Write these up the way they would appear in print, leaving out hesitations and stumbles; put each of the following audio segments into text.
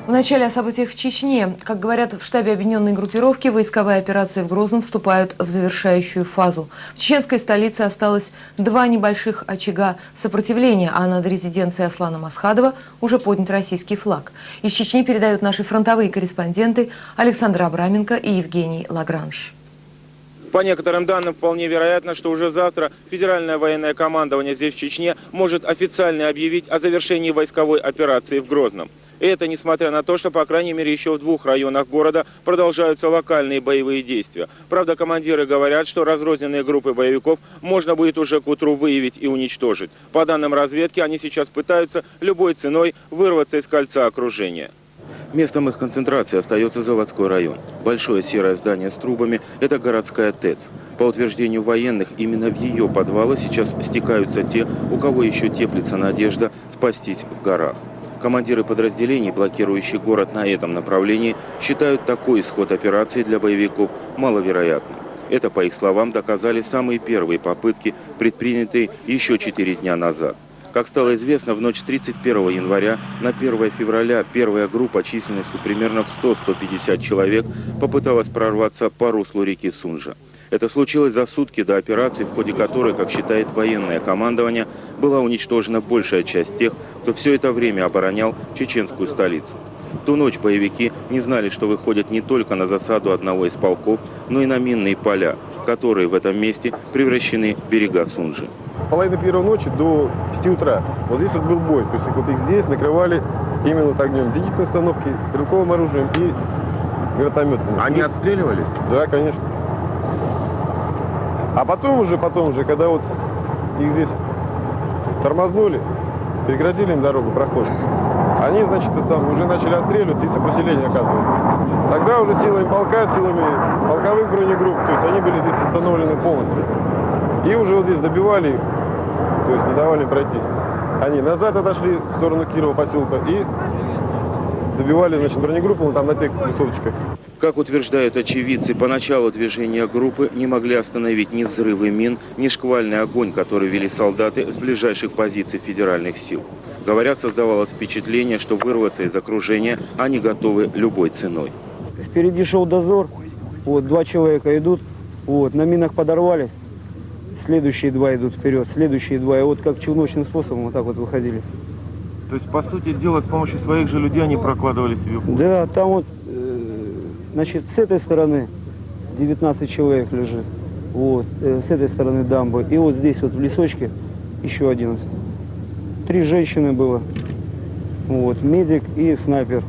В начале о событиях в Чечне. Как говорят в штабе объединенной группировки, войсковые операции в Грозном вступают в завершающую фазу. В чеченской столице осталось 2 небольших очага сопротивления, а над резиденцией Аслана Масхадова уже поднят российский флаг. Из Чечни передают наши фронтовые корреспонденты Александр Абраменко и Евгений Лагранж. По некоторым данным, вполне вероятно, что уже завтра Федеральное военное командование здесь, в Чечне, может официально объявить о завершении войсковой операции в Грозном. И это несмотря на то, что, по крайней мере, еще в 2 районах города продолжаются локальные боевые действия. Правда, командиры говорят, что разрозненные группы боевиков можно будет уже к утру выявить и уничтожить. По данным разведки, они сейчас пытаются любой ценой вырваться из кольца окружения. Местом их концентрации остается заводской район. Большое серое здание с трубами – это городская ТЭЦ. По утверждению военных, именно в ее подвалы сейчас стекаются те, у кого еще теплится надежда спастись в горах. Командиры подразделений, блокирующие город на этом направлении, считают такой исход операции для боевиков маловероятным. Это, по их словам, доказали самые первые попытки, предпринятые еще 4 дня назад. Как стало известно, в ночь 31 января на 1 февраля первая группа численностью примерно в 100-150 человек попыталась прорваться по руслу реки Сунжа. Это случилось за сутки до операции, в ходе которой, как считает военное командование, была уничтожена большая часть тех, кто все это время оборонял чеченскую столицу. В ту ночь боевики не знали, что выходят не только на засаду одного из полков, но и на минные поля, которые в этом месте превращены в берега Сунжи. С половины первой ночи до 5 утра. Вот здесь вот был бой. То есть вот их здесь накрывали именно вот огнем зенитной установки, стрелковым оружием и гранатометами. Они отстреливались? Да, конечно. А потом уже, когда вот их здесь тормознули, преградили им дорогу, проход, они, значит, уже начали отстреливаться и сопротивление оказывать. Тогда уже силами полка, силами полковых бронегрупп, то есть они были здесь установлены полностью. И уже вот здесь добивали их, то есть не давали пройти. Они назад отошли в сторону Кирова поселка и добивали, значит, бронегруппу там на тех высоточках. Как утверждают очевидцы, по началу движения группы не могли остановить ни взрывы мин, ни шквальный огонь, который вели солдаты с ближайших позиций федеральных сил. Говорят, создавалось впечатление, что вырваться из окружения они готовы любой ценой. Впереди шел дозор, вот 2 человека идут, вот, на минах подорвались, следующие 2 идут вперед, следующие 2, и вот как челночным способом вот так вот выходили. То есть, по сути дела, с помощью своих же людей они прокладывали себе путь? Да, там вот, значит, с этой стороны 19 человек лежит, вот, с этой стороны дамбы, и вот здесь вот в лесочке еще 11. 3 женщины было, вот, медик и снайпер,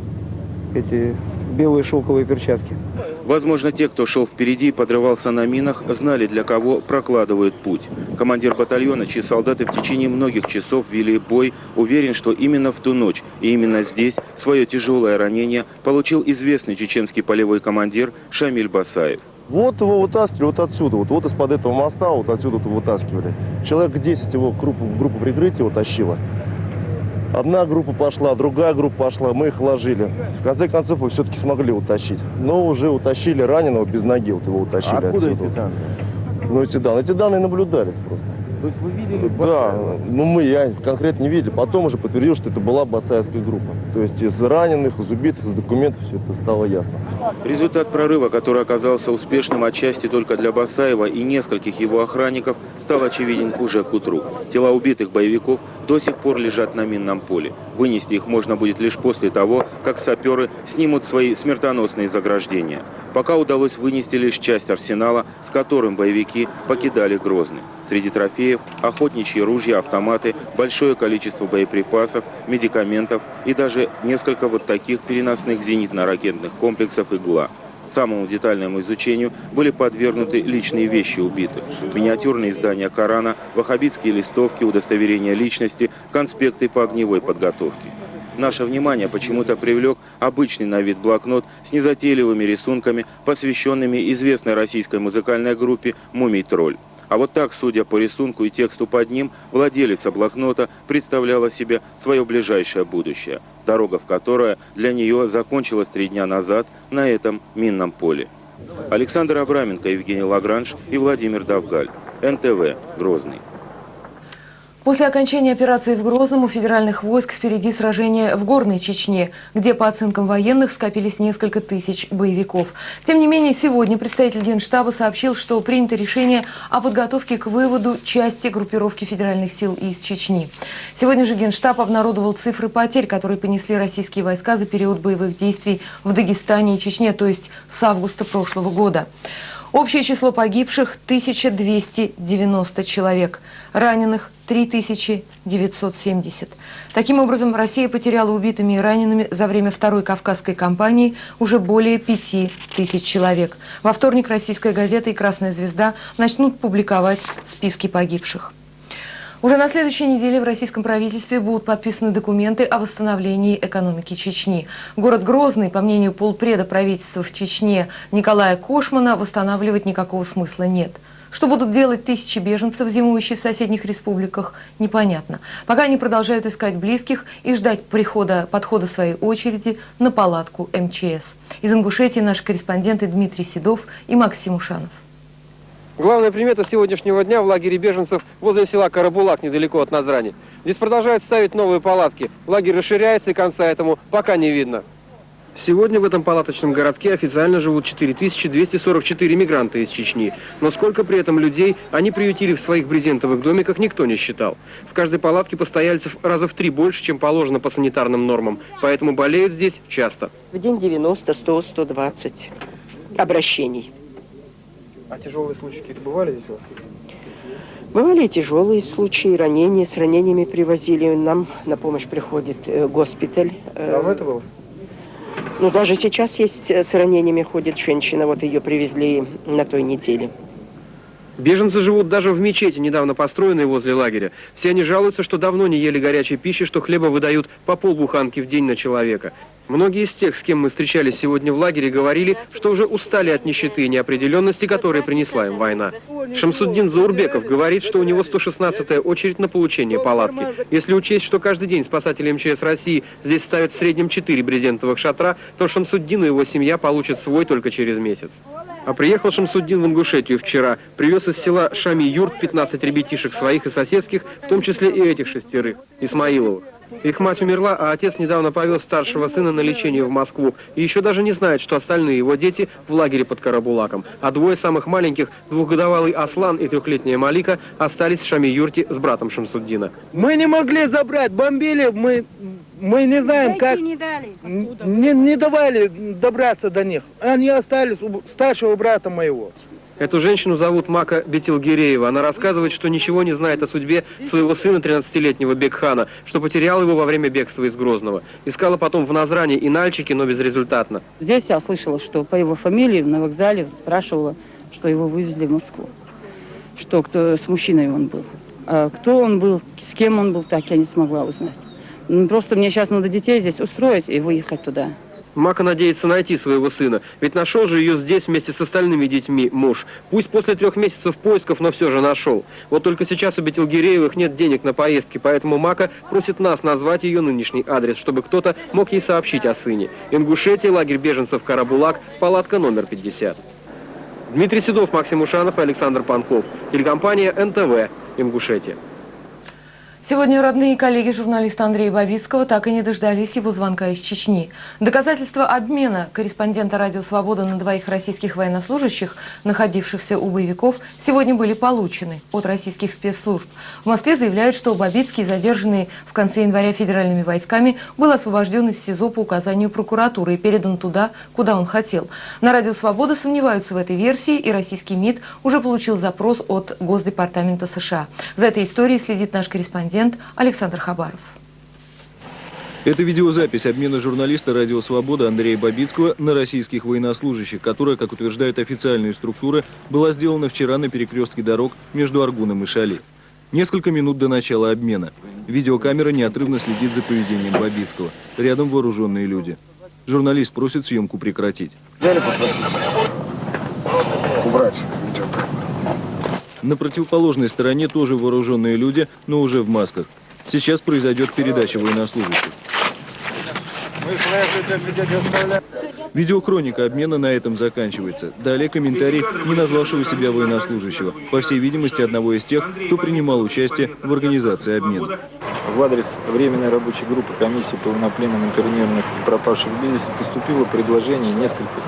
эти белые шелковые перчатки. Возможно, те, кто шел впереди и подрывался на минах, знали, для кого прокладывают путь. Командир батальона, чьи солдаты в течение многих часов вели бой, уверен, что именно в ту ночь и именно здесь свое тяжелое ранение получил известный чеченский полевой командир Шамиль Басаев. Вот его вытаскивали вот отсюда, вот из-под этого моста, вот отсюда его вытаскивали. Человек 10 его группу прикрытия его тащила. Одна группа пошла, другая группа пошла, мы их ложили. В конце концов, его все-таки смогли утащить. Но уже утащили раненого без ноги, вот его утащили откуда отсюда. Эти данные? Ну, эти данные наблюдались просто. То есть вы видели? Да, ну я конкретно не видели. Потом уже подтвердил, что это была басаевская группа. То есть из раненых, из убитых, из документов все это стало ясно. Результат прорыва, который оказался успешным отчасти только для Басаева и нескольких его охранников, стал очевиден уже к утру. Тела убитых боевиков до сих пор лежат на минном поле. Вынести их можно будет лишь после того, как саперы снимут свои смертоносные заграждения. Пока удалось вынести лишь часть арсенала, с которым боевики покидали Грозный. Среди трофеев – охотничьи ружья, автоматы, большое количество боеприпасов, медикаментов и даже несколько вот таких переносных зенитно-ракетных комплексов «Игла». Самому детальному изучению были подвергнуты личные вещи убитых. Миниатюрные издания Корана, ваххабитские листовки, удостоверения личности, конспекты по огневой подготовке. Наше внимание почему-то привлек обычный на вид блокнот с незатейливыми рисунками, посвященными известной российской музыкальной группе «Мумий-тролль». А вот так, судя по рисунку и тексту под ним, владелица блокнота представляла себе свое ближайшее будущее, дорога в которое для нее закончилась 3 дня назад на этом минном поле. Александр Абраменко, Евгений Лагранж и Владимир Давгаль. НТВ, Грозный. После окончания операции в Грозном у федеральных войск впереди сражение в Горной Чечне, где, по оценкам военных, скопились несколько тысяч боевиков. Тем не менее, сегодня представитель Генштаба сообщил, что принято решение о подготовке к выводу части группировки федеральных сил из Чечни. Сегодня же Генштаб обнародовал цифры потерь, которые понесли российские войска за период боевых действий в Дагестане и Чечне, то есть с августа прошлого года. Общее число погибших – 1290 человек, раненых – 3970. Таким образом, Россия потеряла убитыми и ранеными за время Второй Кавказской кампании уже более 5000 человек. Во вторник российская газета и «Красная звезда» начнут публиковать списки погибших. Уже на следующей неделе в российском правительстве будут подписаны документы о восстановлении экономики Чечни. Город Грозный, по мнению полпреда правительства в Чечне Николая Кошмана, восстанавливать никакого смысла нет. Что будут делать тысячи беженцев, зимующих в соседних республиках, непонятно. Пока они продолжают искать близких и ждать подхода своей очереди на палатку МЧС. Из Ингушетии наши корреспонденты Дмитрий Седов и Максим Ушанов. Главная примета сегодняшнего дня в лагере беженцев возле села Карабулак, недалеко от Назрани. Здесь продолжают ставить новые палатки. Лагерь расширяется, и конца этому пока не видно. Сегодня в этом палаточном городке официально живут 4244 мигранта из Чечни. Но сколько при этом людей они приютили в своих брезентовых домиках, никто не считал. В каждой палатке постояльцев раза в 3 больше, чем положено по санитарным нормам. Поэтому болеют здесь часто. В день 90, 100, 120 обращений. А тяжелые случаи какие-то бывали здесь у вас? Бывали и тяжелые случаи, ранения. С ранениями привозили. Нам на помощь приходит госпиталь. Давно это было? Ну, даже сейчас есть с ранениями ходит женщина. Вот ее привезли на той неделе. Беженцы живут даже в мечети, недавно построенной возле лагеря. Все они жалуются, что давно не ели горячей пищи, что хлеба выдают по полбуханки в день на человека. Многие из тех, с кем мы встречались сегодня в лагере, говорили, что уже устали от нищеты и неопределенности, которые принесла им война. Шамсуддин Заурбеков говорит, что у него 116-я очередь на получение палатки. Если учесть, что каждый день спасатели МЧС России здесь ставят в среднем 4 брезентовых шатра, то Шамсуддин и его семья получат свой только через месяц. А приехал Шамсуддин в Ингушетию вчера. Привез из села Шами-Юрт 15 ребятишек своих и соседских, в том числе и этих 6 Исмаиловых. Их мать умерла, а отец недавно повез старшего сына на лечение в Москву. И еще даже не знает, что остальные его дети в лагере под Карабулаком. А двое самых маленьких, 2-годовалый Аслан и 3-летняя Малика, остались в Шами-Юрте с братом Шамсуддина. Мы не могли забрать, бомбили, мы не знаем, как. Не дали. Не давали добраться до них. Они остались у старшего брата моего. Эту женщину зовут Мака Бетилгиреева. Она рассказывает, что ничего не знает о судьбе своего сына 13-летнего Бекхана, что потерял его во время бегства из Грозного. Искала потом в Назране и Нальчике, но безрезультатно. Здесь я слышала, что по его фамилии на вокзале спрашивала, что его вывезли в Москву. Что кто с мужчиной он был. А кто он был, с кем он был, так я не смогла узнать. Просто мне сейчас надо детей здесь устроить и выехать туда. Мака надеется найти своего сына, ведь нашел же ее здесь вместе с остальными детьми муж. Пусть после 3 месяцев поисков, но все же нашел. Вот только сейчас у Бетилгиреевых нет денег на поездки, поэтому Мака просит нас назвать ее нынешний адрес, чтобы кто-то мог ей сообщить о сыне. Ингушетия, лагерь беженцев Карабулак, палатка номер 50. Дмитрий Седов, Максим Ушанов и Александр Панков. Телекомпания НТВ, Ингушетия. Сегодня родные и коллеги журналиста Андрея Бабицкого так и не дождались его звонка из Чечни. Доказательства обмена корреспондента «Радио Свобода» на 2 российских военнослужащих, находившихся у боевиков, сегодня были получены от российских спецслужб. В Москве заявляют, что Бабицкий, задержанный в конце января федеральными войсками, был освобожден из СИЗО по указанию прокуратуры и передан туда, куда он хотел. На «Радио Свобода» сомневаются в этой версии, и российский МИД уже получил запрос от Госдепартамента США. За этой историей следит наш корреспондент Александр Хабаров. Это видеозапись обмена журналиста «Радио Свобода» Андрея Бабицкого на российских военнослужащих, которая, как утверждает официальная структура, была сделана вчера на перекрестке дорог между Аргуном и Шали. Несколько минут до начала обмена. Видеокамера неотрывно следит за поведением Бабицкого. Рядом вооруженные люди. Журналист просит съемку прекратить. Взяли попроситься. Убрать видео. На противоположной стороне тоже вооруженные люди, но уже в масках. Сейчас произойдет передача военнослужащих. Мы своих людей оставляем. Видеохроника обмена на этом заканчивается. Далее комментарий не назвавшего себя военнослужащего, по всей видимости, одного из тех, кто принимал участие в организации обмена. В адрес Временной рабочей группы комиссии по военнопленным, интернированных и пропавших без вести поступило предложение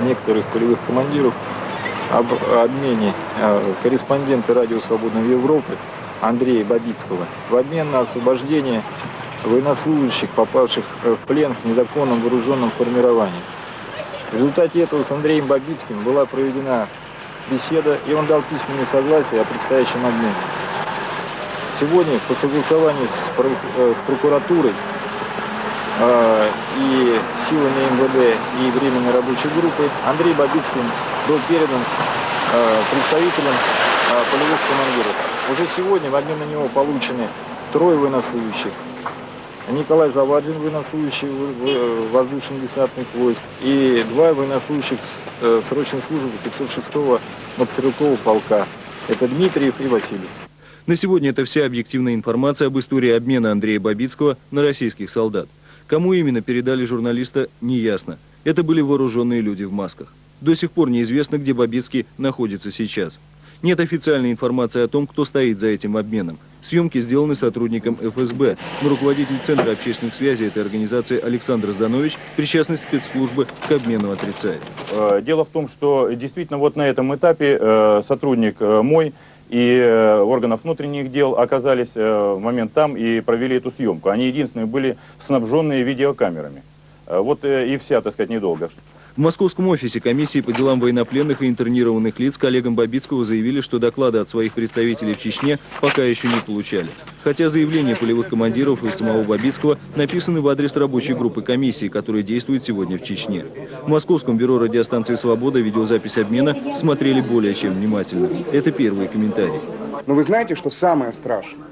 некоторых полевых командиров об обмене корреспондента Радио Свободной Европы Андрея Бабицкого в обмен на освобождение военнослужащих, попавших в плен в незаконном вооруженном формировании. В результате этого с Андреем Бабицким была проведена беседа, и он дал письменное согласие о предстоящем обмене. Сегодня по согласованию с прокуратурой и силами МВД и Временной рабочей группы Андрей Бабицкий был передан представителям полевых командиров. Уже сегодня в обмен на него получены 3 военнослужащих. Николай Завадин, военнослужащий воздушно-десантных войск, и 2 военнослужащих срочной службы 506-го мотострелкового полка. Это Дмитриев и Васильев. На сегодня это вся объективная информация об истории обмена Андрея Бабицкого на российских солдат. Кому именно передали журналиста, неясно. Это были вооруженные люди в масках. До сих пор неизвестно, где Бабицкий находится сейчас. Нет официальной информации о том, кто стоит за этим обменом. Съемки сделаны сотрудником ФСБ, но руководитель Центра общественных связей этой организации Александр Зданович причастность спецслужбы к обмену отрицает. Дело в том, что действительно вот на этом этапе сотрудник мой и органов внутренних дел оказались в момент там и провели эту съемку. Они единственные были снабженные видеокамерами. Вот и вся, так сказать, недолго. В московском офисе комиссии по делам военнопленных и интернированных лиц коллегам Бабицкого заявили, что доклады от своих представителей в Чечне пока еще не получали. Хотя заявления полевых командиров и самого Бабицкого написаны в адрес рабочей группы комиссии, которая действует сегодня в Чечне. В Московском бюро радиостанции «Свобода» видеозапись обмена смотрели более чем внимательно. Это первый комментарий. Но вы знаете, что самое страшное?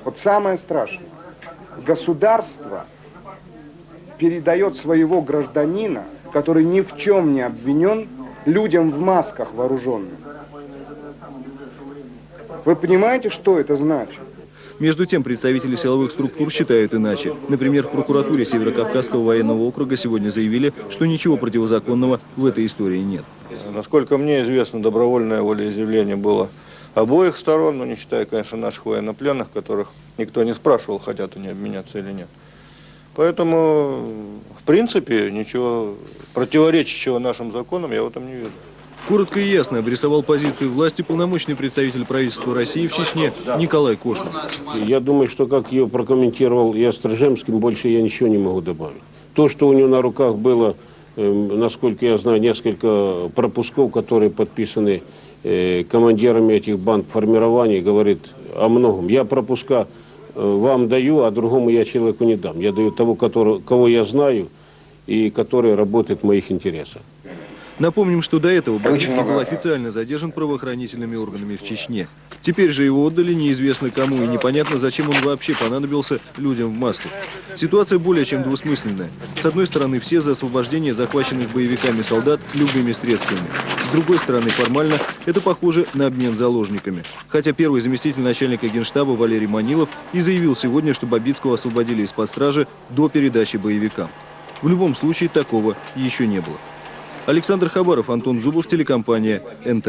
Вот самое страшное. Государство передает своего гражданина, который ни в чем не обвинен, людям в масках вооруженным. Вы понимаете, что это значит? Между тем, представители силовых структур считают иначе. Например, в прокуратуре Северокавказского военного округа сегодня заявили, что ничего противозаконного в этой истории нет. Насколько мне известно, добровольное волеизъявление было обоих сторон, но не считая, конечно, наших военнопленных, которых никто не спрашивал, хотят они обменяться или нет. Поэтому, в принципе, ничего противоречащего нашим законам я в этом не вижу. Коротко и ясно обрисовал позицию власти полномочный представитель правительства России в Чечне Николай Кошман. Я думаю, что как ее прокомментировал и Острожемским, больше я ничего не могу добавить. То, что у него на руках было, насколько я знаю, несколько пропусков, которые подписаны командирами этих банд формирований, говорит о многом. Я пропуска вам даю, а другому я человеку не дам. Я даю того, кого я знаю и который работает в моих интересах. Напомним, что до этого Бабицкий был официально задержан правоохранительными органами в Чечне. Теперь же его отдали неизвестно кому, и непонятно, зачем он вообще понадобился людям в масках. Ситуация более чем двусмысленная. С одной стороны, все за освобождение захваченных боевиками солдат любыми средствами. С другой стороны, формально, это похоже на обмен заложниками. Хотя первый заместитель начальника Генштаба Валерий Манилов и заявил сегодня, что Бабицкого освободили из-под стражи до передачи боевикам. В любом случае, такого еще не было. Александр Хабаров, Антон Зубов, телекомпания НТВ.